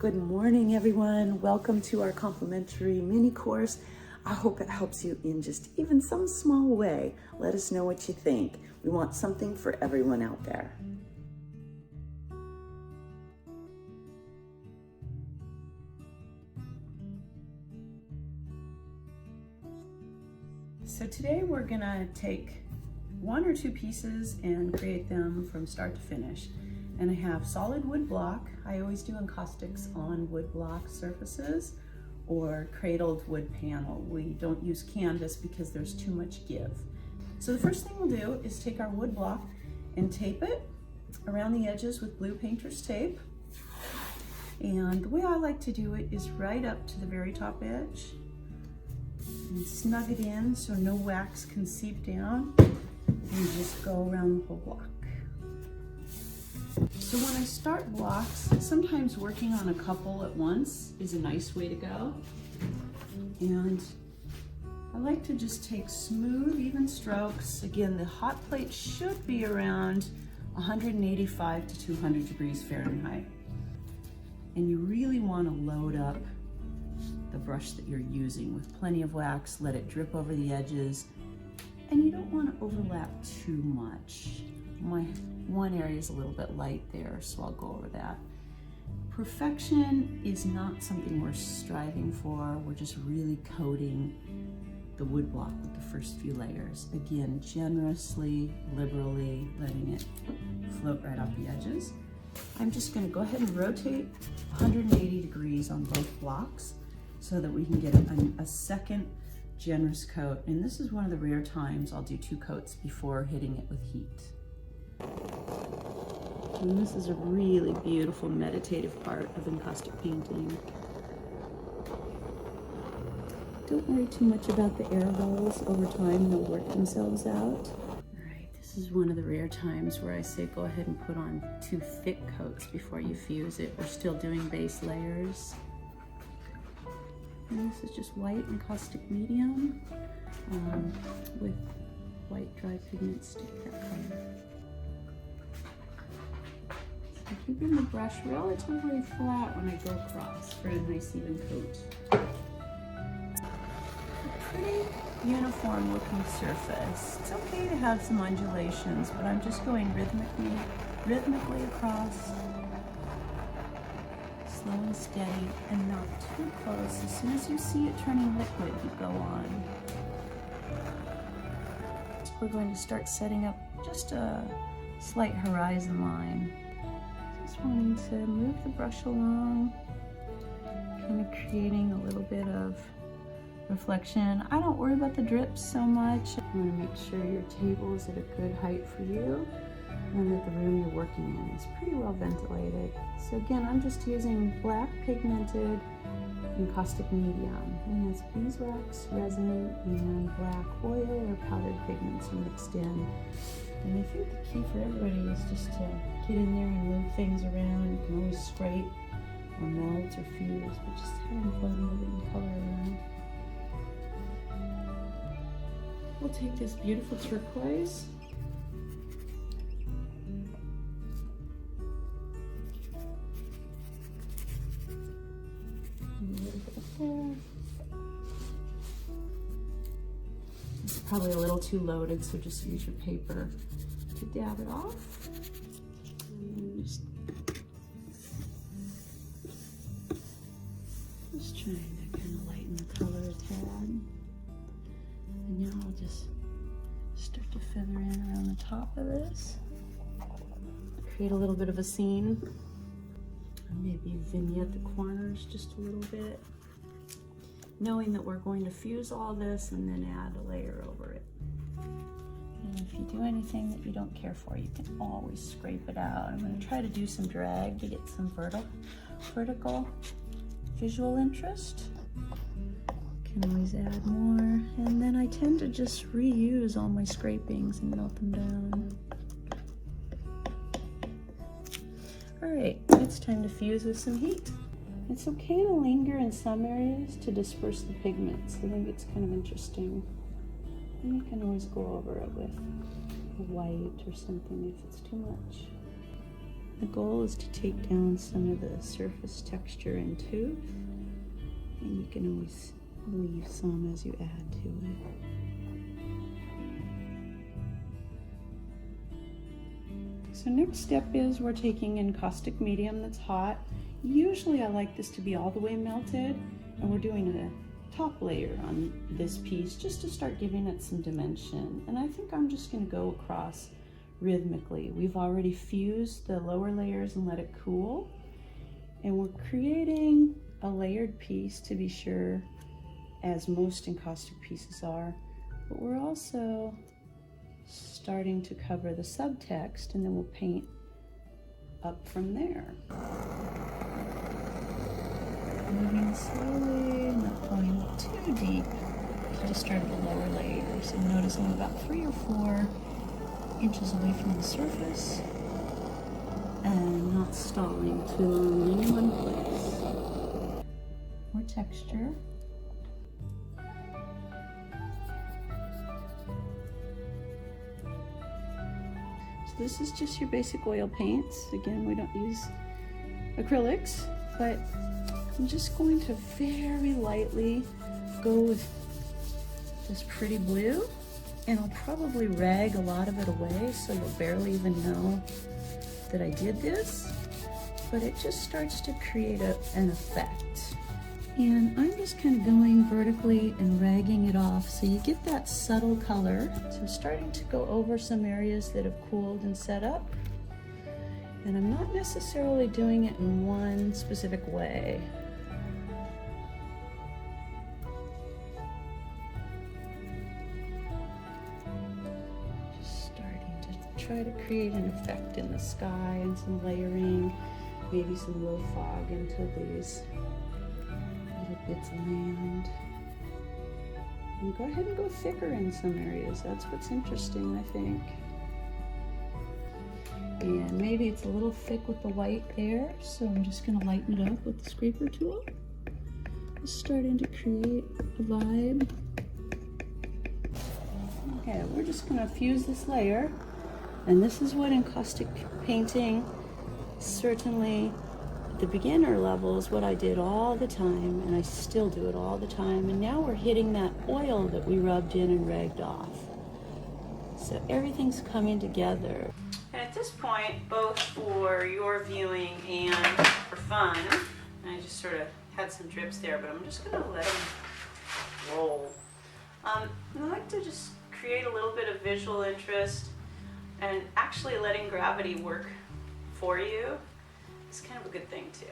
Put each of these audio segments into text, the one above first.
Good morning, everyone. Welcome to our complimentary mini course. I hope it helps you in just even some small way. Let us know what you think. We want something for everyone out there. So today we're gonna take one or two pieces and create them from start to finish. And I have solid wood block. I always do encaustics on wood block surfaces or cradled wood panel. We don't use canvas because there's too much give. So the first thing we'll do is take our wood block and tape it around the edges with blue painter's tape. And the way I like to do it is right up to the very top edge and snug it in so no wax can seep down, and just go around the whole block. So when I start blocks, sometimes working on a couple at once is a nice way to go. And I like to just take smooth, even strokes. Again, the hot plate should be around 185 to 200 degrees Fahrenheit. And you really want to load up the brush that you're using with plenty of wax, let it drip over the edges, and you don't want to overlap too much. My one area is a little bit light there, so I'll go over that. Perfection is not something we're striving for. We're just really coating the wood block with the first few layers. Again, generously, liberally, letting it float right off the edges. I'm just going to go ahead and rotate 180 degrees on both blocks so that we can get a second generous coat. And this is one of the rare times I'll do 2 coats before hitting it with heat. And this is a really beautiful meditative part of encaustic painting. Don't worry too much about the air holes. Over time, they'll work themselves out. All right, this is one of the rare times where I say go ahead and put on 2 thick coats before you fuse it. We're still doing base layers. And this is just white encaustic medium with white dry pigment stick that color. So keeping the brush relatively flat when I go across for a nice even coat. A pretty uniform looking surface. It's okay to have some undulations, but I'm just going rhythmically across, slow and steady, and not too close. As soon as you see it turning liquid, you go on. So we're going to start setting up just a slight horizon line. Just wanting to move the brush along, kind of creating a little bit of reflection. I don't worry about the drips so much. You want to make sure your table is at a good height for you and that the room you're working in is pretty well ventilated. So again, I'm just using black pigmented encaustic medium, and that's beeswax, resin, and black oil or powdered pigments mixed in. And I think the key for everybody is just to get in there and move things around. You can always scrape or melt or fuse, but just having fun moving color around. We'll take this beautiful turquoise. It's probably a little too loaded, so just use your paper to dab it off. And just trying to kind of lighten the color a tad. And now I'll just start to feather in around the top of this. Create a little bit of a scene. Maybe vignette the corners just a little bit, knowing that we're going to fuse all this and then add a layer over it. And if you do anything that you don't care for, you can always scrape it out. I'm going to try to do some drag to get some vertical visual interest. Can always add more. And then I tend to just reuse all my scrapings and melt them down. All right, it's time to fuse with some heat. It's okay to linger in some areas to disperse the pigments. I think it's kind of interesting. And you can always go over it with a white or something if it's too much. And then if you think the key for everybody is just to get in there and move things around. You can always go over it with a white or something if it's too much. The goal is to take down some of the surface texture and tooth, and you can always leave some as you add to it. So next step is we're taking encaustic medium that's hot. Usually I like this to be all the way melted, and we're doing a top layer on this piece just to start giving it some dimension. And I think I'm just going to go across rhythmically. We've already fused the lower layers and let it cool, and we're creating a layered piece to be sure, as most encaustic pieces are, but we're also starting to cover the subtext, and then we'll paint up from there. Moving slowly, not going too deep. So just start at the lower layers, and notice I'm about 3 or 4 inches away from the surface and not stalling too long in one place. More texture. So this is just your basic oil paints. Again, we don't use acrylics, but I'm just going to very lightly go with this pretty blue, and I'll probably rag a lot of it away so you'll barely even know that I did this, but it just starts to create an effect. And I'm just kind of going vertically and ragging it off so you get that subtle color. So I'm starting to go over some areas that have cooled and set up, and I'm not necessarily doing it in one specific way. Try to create an effect in the sky and some layering, maybe some low fog into these little bits of land. And go ahead and go thicker in some areas. That's what's interesting, I think. And maybe it's a little thick with the white there, so I'm just going to lighten it up with the scraper tool. Just starting to create a vibe. Okay, we're just going to fuse this layer. And this is what encaustic painting, certainly at the beginner level, is what I did all the time, and I still do it all the time. And now we're hitting that oil that we rubbed in and ragged off. So everything's coming together. And at this point, both for your viewing and for fun, I just sort of had some drips there, but I'm just going to let them roll. I like to just create a little bit of visual interest, and actually letting gravity work for you is kind of a good thing too.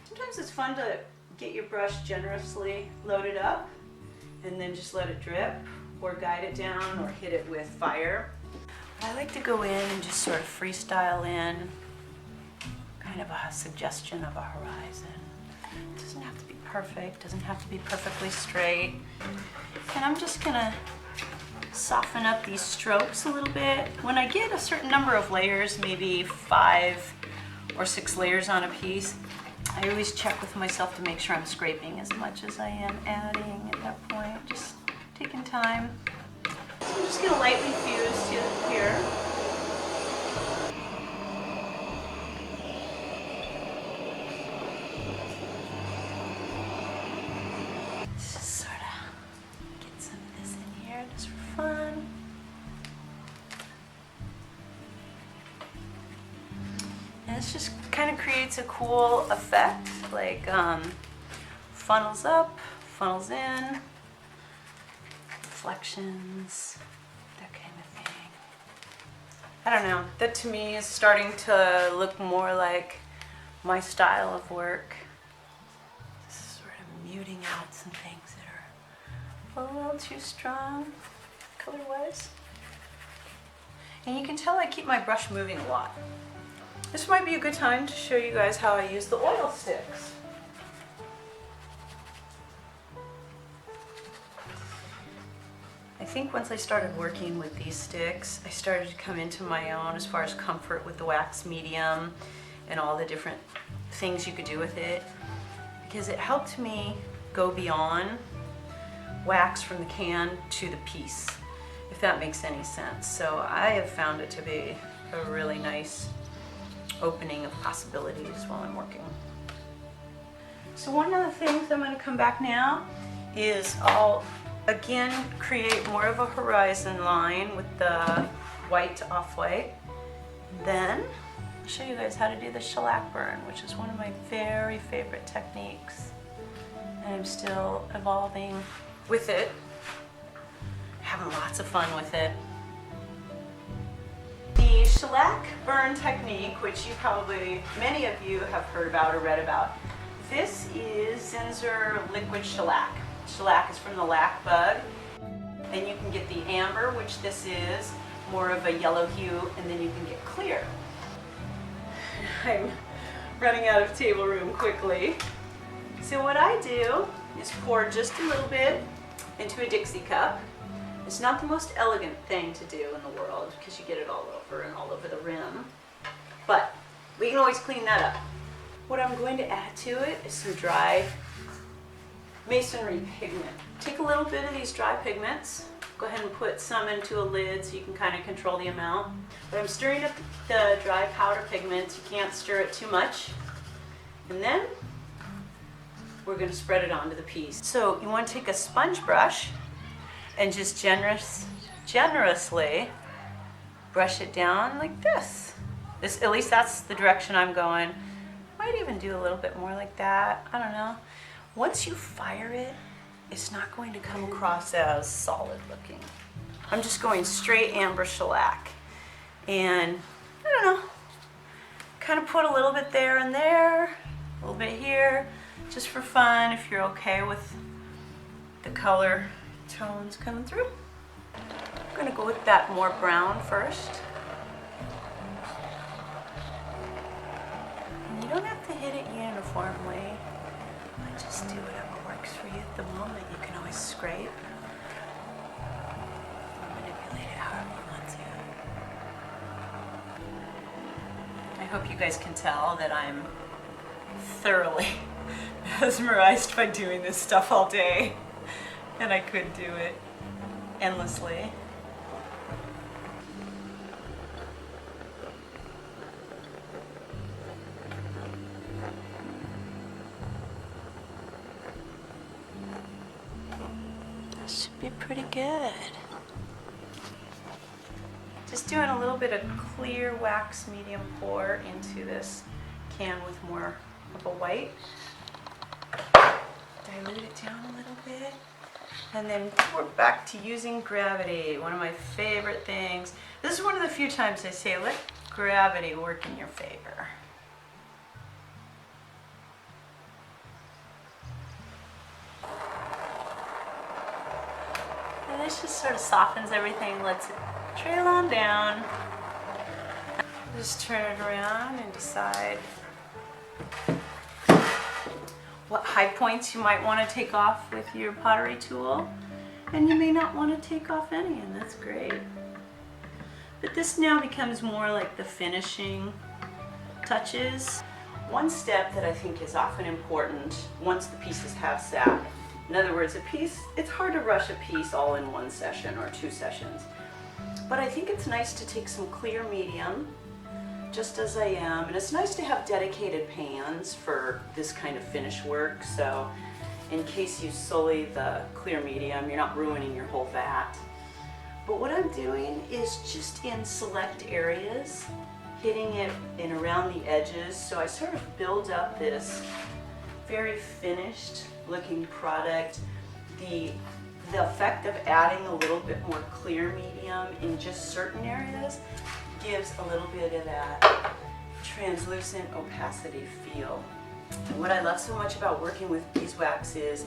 Sometimes it's fun to get your brush generously loaded up and then just let it drip, or guide it down, or hit it with fire. I like to go in and just sort of freestyle in kind of a suggestion of a horizon. It doesn't have to be perfect, doesn't have to be perfectly straight. And I'm just gonna soften up these strokes a little bit. When I get a certain number of layers, maybe 5 or 6 layers on a piece, I always check with myself to make sure I'm scraping as much as I am adding at that point. Just taking time. So I'm just going to lightly fuse to here. Just sort of get some of this in here just for fun. And this just kind of creates a cool effect, like funnels up, funnels in, reflections, that kind of thing. I don't know, that to me is starting to look more like my style of work. Just sort of muting out some things that are a little too strong color-wise. And you can tell I keep my brush moving a lot. This might be a good time to show you guys how I use the oil sticks. I think once I started working with these sticks, I started to come into my own as far as comfort with the wax medium and all the different things you could do with it, because it helped me go beyond wax from the can to the piece, if that makes any sense. So I have found it to be a really nice opening of possibilities while I'm working. So one of the things I'm going to come back now is I'll again create more of a horizon line with the white to off-white. Then I'll show you guys how to do the shellac burn, which is one of my very favorite techniques. And I'm still evolving with it, having lots of fun with it. The shellac burn technique, which many of you have heard about or read about, this is Zinsser liquid shellac. Shellac is from the lac bug, and you can get the amber, which this is, more of a yellow hue, and then you can get clear. I'm running out of table room quickly. So what I do is pour just a little bit into a Dixie cup. It's not the most elegant thing to do in the world because you get it all over and all over the rim, but we can always clean that up. What I'm going to add to it is some dry masonry pigment. Take a little bit of these dry pigments, go ahead and put some into a lid so you can kind of control the amount. But I'm stirring up the dry powder pigments. You can't stir it too much. And then we're going to spread it onto the piece. So you want to take a sponge brush and just generously brush it down like this. At least that's the direction I'm going. Might even do a little bit more like that. I don't know. Once you fire it, it's not going to come across as solid looking. I'm just going straight amber shellac. And I don't know, kind of put a little bit there and there, a little bit here, just for fun if you're okay with the color tones coming through. I'm gonna go with that more brown first. And you don't have to hit it uniformly, but just do whatever works for you at the moment. You can always scrape or manipulate it however you want to. I hope you guys can tell that I'm thoroughly mesmerized by doing this stuff all day, and I could do it endlessly. This should be pretty good. Just doing a little bit of clear wax medium pour into this can with more of a white. Dilute it down a little bit. And then we're back to using gravity, one of my favorite things. This is one of the few times I say let gravity work in your favor. And this just sort of softens everything, lets it trail on down. Just turn it around and decide what high points you might want to take off with your pottery tool, and you may not want to take off any, and that's great. But this now becomes more like the finishing touches. One step that I think is often important once the pieces have sat, in other words, a piece, it's hard to rush a piece all in one session or 2 sessions, but I think it's nice to take some clear medium, just as I am, and it's nice to have dedicated pans for this kind of finish work, so in case you sully the clear medium, you're not ruining your whole vat. But what I'm doing is just in select areas, hitting it in around the edges, so I sort of build up this very finished looking product. The effect of adding a little bit more clear medium in just certain areas gives a little bit of that translucent opacity feel. And what I love so much about working with beeswax is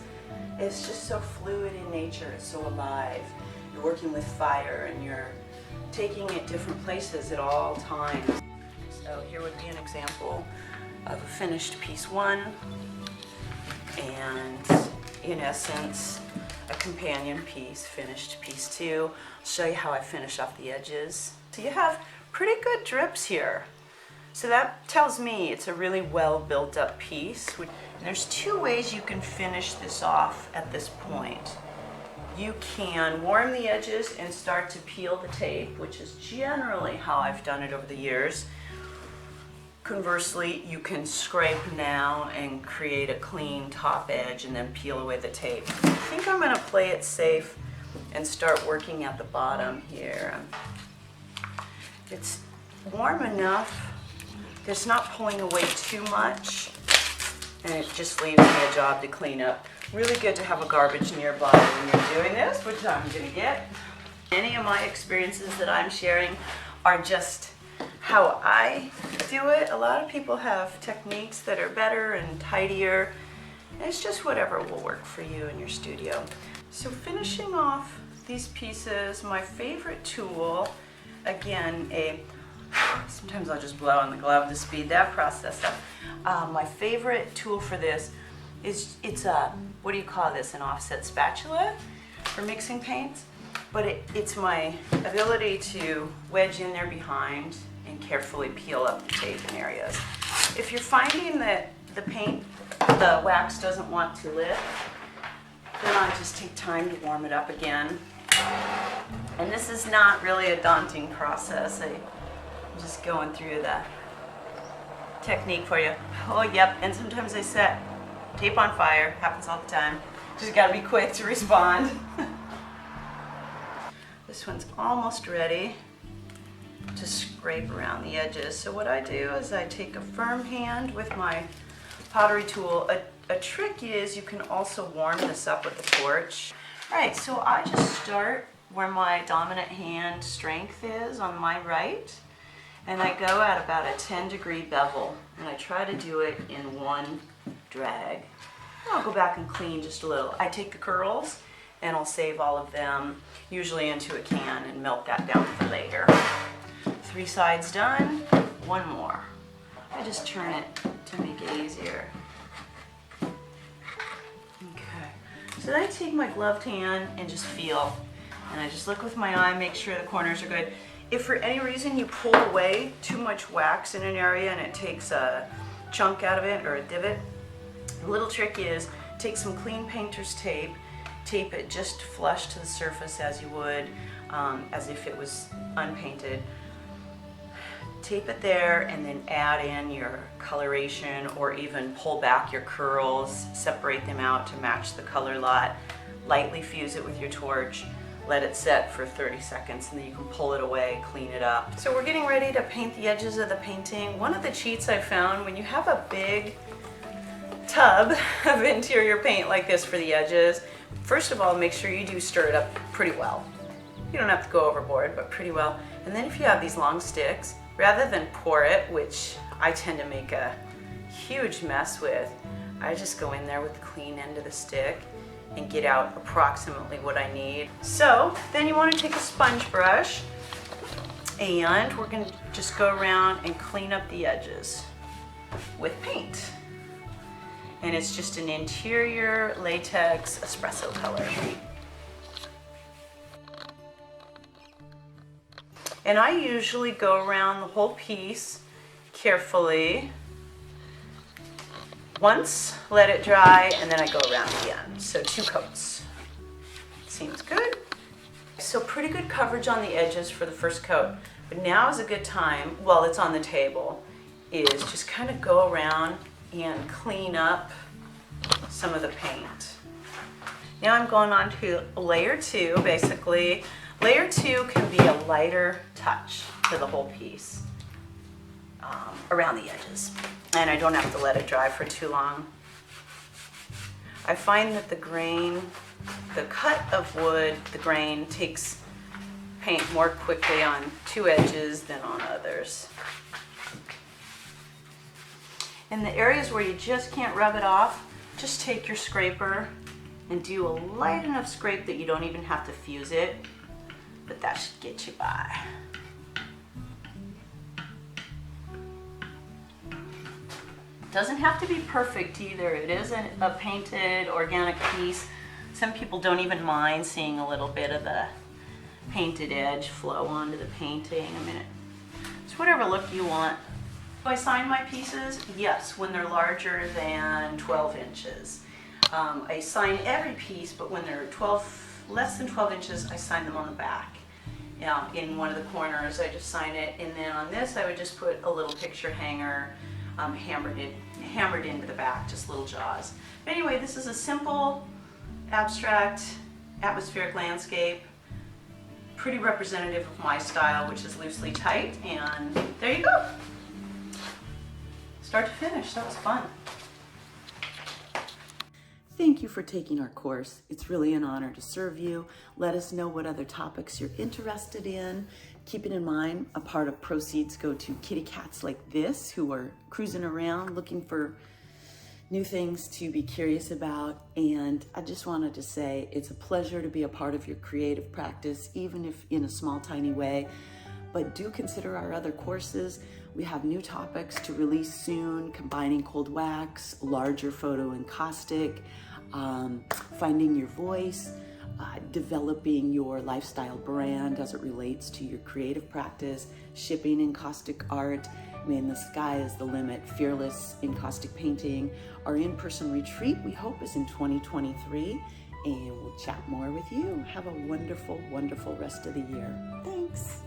it's just so fluid in nature, it's so alive. You're working with fire and you're taking it different places at all times. So here would be an example of a finished piece 1 and in essence a companion piece, finished piece 2. I'll show you how I finish off the edges. So you have pretty good drips here. So that tells me it's a really well built up piece. And there's 2 ways you can finish this off at this point. You can warm the edges and start to peel the tape, which is generally how I've done it over the years. Conversely, you can scrape now and create a clean top edge and then peel away the tape. I think I'm going to play it safe and start working at the bottom here. It's warm enough that it's not pulling away too much, and it just leaves me a job to clean up. Really good to have a garbage nearby when you're doing this, which I'm going to get. Any of my experiences that I'm sharing are just how I do it. A lot of people have techniques that are better and tidier. It's just whatever will work for you in your studio. So finishing off these pieces, my favorite tool, again, sometimes I'll just blow on the glove to speed that process up. My favorite tool for this is, it's a, what do you call this, an offset spatula for mixing paints? But it's my ability to wedge in there behind and carefully peel up the tape in areas. If you're finding that the wax doesn't want to lift, then I just take time to warm it up again. And this is not really a daunting process. I'm just going through the technique for you. Oh, yep, and sometimes I set tape on fire. Happens all the time. Just gotta be quick to respond. This one's almost ready to scrape around the edges. So what I do is I take a firm hand with my pottery tool. A trick is you can also warm this up with a torch. All right, so I just start where my dominant hand strength is on my right, and I go at about a 10-degree bevel, and I try to do it in one drag. And I'll go back and clean just a little. I take the curls and I'll save all of them, usually into a can, and melt that down for later. 3 sides done, one more. I just turn it to make it easier. Okay, so then I take my gloved hand and just feel, and I just look with my eye, make sure the corners are good. If for any reason you pull away too much wax in an area and it takes a chunk out of it or a divot, the little trick is take some clean painter's tape, tape it just flush to the surface as you would, as if it was unpainted. Tape it there and then add in your coloration, or even pull back your curls, separate them out to match the color lot, lightly fuse it with your torch, let it set for 30 seconds, and then you can pull it away, clean it up. So we're getting ready to paint the edges of the painting. One of the cheats I found, when you have a big tub of interior paint like this for the edges, first of all, make sure you do stir it up pretty well. You don't have to go overboard, but pretty well. And then if you have these long sticks, rather than pour it, which I tend to make a huge mess with, I just go in there with the clean end of the stick and get out approximately what I need. So then you want to take a sponge brush, and we're going to just go around and clean up the edges with paint. And it's just an interior latex espresso color. And I usually go around the whole piece carefully. Once, let it dry, and then I go around again. So 2 coats. Seems good. So pretty good coverage on the edges for the first coat. But now is a good time, while it's on the table, is just kind of go around and clean up some of the paint. Now I'm going on to layer 2, basically. Layer 2 can be a lighter touch to the whole piece around the edges. And I don't have to let it dry for too long. I find that the grain, the cut of wood, the grain takes paint more quickly on 2 edges than on others. In the areas where you just can't rub it off, just take your scraper and do a light enough scrape that you don't even have to fuse it, but that should get you by. Doesn't have to be perfect either. It is a painted organic piece. Some people don't even mind seeing a little bit of the painted edge flow onto the painting. I mean, it's whatever look you want. Do I sign my pieces? Yes, when they're larger than 12 inches. I sign every piece, but when they're less than 12 inches, I sign them on the back. in one of the corners. I just sign it, and then on this I would just put a little picture hanger hammered into the back, just little jaws. But anyway, this is a simple abstract atmospheric landscape, pretty representative of my style, which is loosely tight, and there you go. Start to finish. That was fun. Thank you for taking our course. It's really an honor to serve you. Let us know what other topics you're interested in. Keeping in mind, a part of proceeds go to kitty cats like this who are cruising around looking for new things to be curious about. And I just wanted to say it's a pleasure to be a part of your creative practice, even if in a small, tiny way. But do consider our other courses. We have new topics to release soon, combining cold wax, larger photo encaustic, finding your voice, developing your lifestyle brand as it relates to your creative practice, shipping encaustic art. I mean, the sky is the limit. Fearless encaustic painting. Our in-person retreat, we hope, is in 2023, and we'll chat more with you. Have a wonderful, wonderful rest of the year. Thanks.